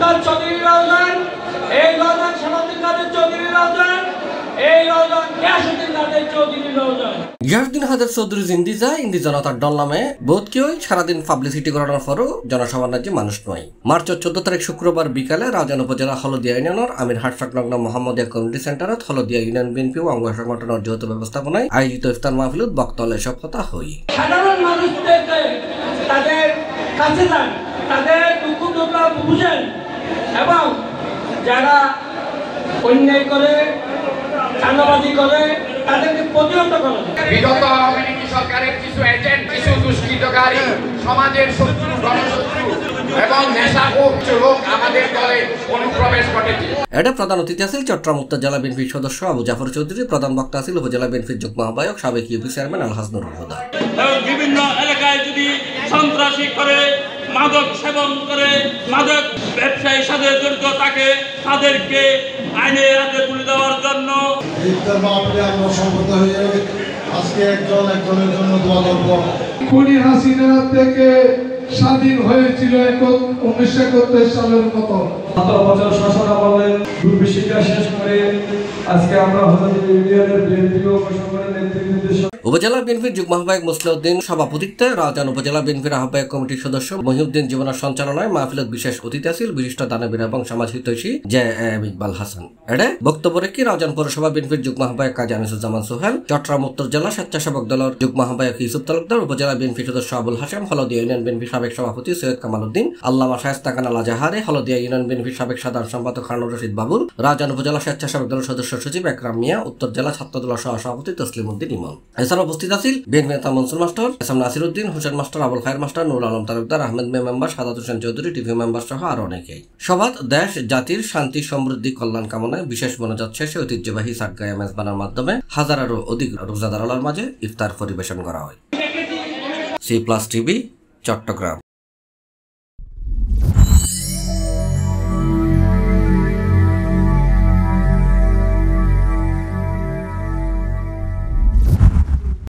আব্বাস চৌধুরী রওজান, এই রওজান শামসুদ্দিন কাদের চৌধুরী রওজান, এই রওজান গিয়াসউদ্দিন কাদের চৌধুরী রওজান। গিয়াসউদ্দিন কাদের চৌধুরী ইন্দি জনতার দল নামে বোধ কেউ সারাদিন পাবলিসিটি করানোর পরও জনসভার রাজ্যে মানুষ নয়। মার্চের 14 তারিখ শুক্রবার বিকালে রাউজান উপজেলা হলদিয়া ইউনিয়নের আমিরহাট সংলগ্ন মোহাম্মদিয়া কমিউনিটি সেন্টারত হলদিয়া ইউনিয়ন বিএনপি ও অঙ্গ সংগঠনের যৌথ ব্যবস্থাপনায় আয়োজিত ইফতার মাহফিলত বক্তব্য এসব কথা হই। সাধারণ মানুষদের তাদের কাছে যান, তাদের দুঃখ দুর্দশা বুঝেন এবং যারা অন্যায় করে, চাঁদাবাজি করে তাদেরকে প্রতিহত করে। বিগত আওয়ামী লীগ সরকারের কিছু এজেন্ট, কিছু দুষ্কৃতকারী, সমাজের শত্রু, গণশত্রু এবং নেশাখোর লোক আমাদের দলে অনুপ্রবেশ ঘটেছে। এটা প্রধান অতিথি আছেন চট্টগ্রাম উত্তর জেলা বিএনপির সদস্য আবু জাফর চৌধুরী। প্রধান বক্তা আছেন উপজেলা বিএনপির যুগ্ম আহ্বায়ক সাবেক ইউপি চেয়ারম্যান আলহাজ নুরুল হুদা। বিভিন্ন এলাকায় যদি সন্ত্রাসী করে, মাদক সেবন করে, মাদক ব্যবসায়ীর সাথে জড়িত থাকে, তাদেরকে আইনের হাতে তুলে দেওয়ার জন্য ইফতার মাহফিলে আমরা সম্মত হয়ে আজকে একজনের জন্য দোয়া করব। খুনি হাসিনা থেকে স্বাধীন হয়েছিল 1971 সালের মতো। 17 বছর শাসন আমলে দুর্বিষিকা শেষ করে আজকে আমরা হলদিয়া ইউনিয়নের বিএনপি ও সংগঠনের নেতৃত্বে উপজেলা বিএনপির যুগ্ম আহ্বায়ক মুসলিউদ্দিন সভাপতিত্বে রাউজান উপজেলা বিএনপির আহ্বায়ক কমিটির সদস্য মহিউদ্দিন জীবনের সঞ্চালনায় মাহফিলত বিশেষ অতিথি আছিল বিশিষ্ট দানবীর এবং সমাজ হিতৈষী জে.এম. ইকবাল হাসান। এডে বক্তব্য রেখে রাউজান পৌরসভা বিএনপির যুগ্ম আহ্বায়ক কাজী আনিসুজ্জামান সোহেল, চট্টগ্রাম উত্তর জেলা স্বেচ্ছাসেবক দলের যুগ্ম আহ্বায়ক ইউসুফ তালুকদার, উপজেলা বিএনপি সদস্য আবুল হাশেম, হলদিয়া ইউনিয়ন বিএনপির সাবেক সভাপতি সৈয়দ কামাল উদ্দিন, আল্লামা শায়েস্তা খান আল আজাহারে, হলদিয়া ইউনিয়ন বিএনপির সাবেক সাধারণ সম্পাদক হারুনুর রশিদ বাবুল, রাউজান উপজেলা স্বেচ্ছাসেবক দলের সদস্য সচিব একরাম মিয়া, উত্তর জেলা ছাত্র দলের সভাপতি তসলিম উদ্দিন ইমন। এছাড়া উপস্থিত আছিল বিএনপি নেতা Mansur master, SM Nasir Uddin, Hossain master, Abul Khayer master, Nurul Alam Talukdar, Ahmed মে member, Sadat Hossain Chowdhury, TV member সহ আরো অনেকেই। সভাত দেশ জাতির শান্তি সমৃদ্ধি কল্যাণ কামনায় বিশেষ মনোজাত শেষে ঐতিহ্যবাহী সাতগায়া মেজবানের মাধ্যমে হাজারেরও অধিক রোজাদার মাঝে ইফতার পরিবেশন করা হয়। C+ TV, Chittagong.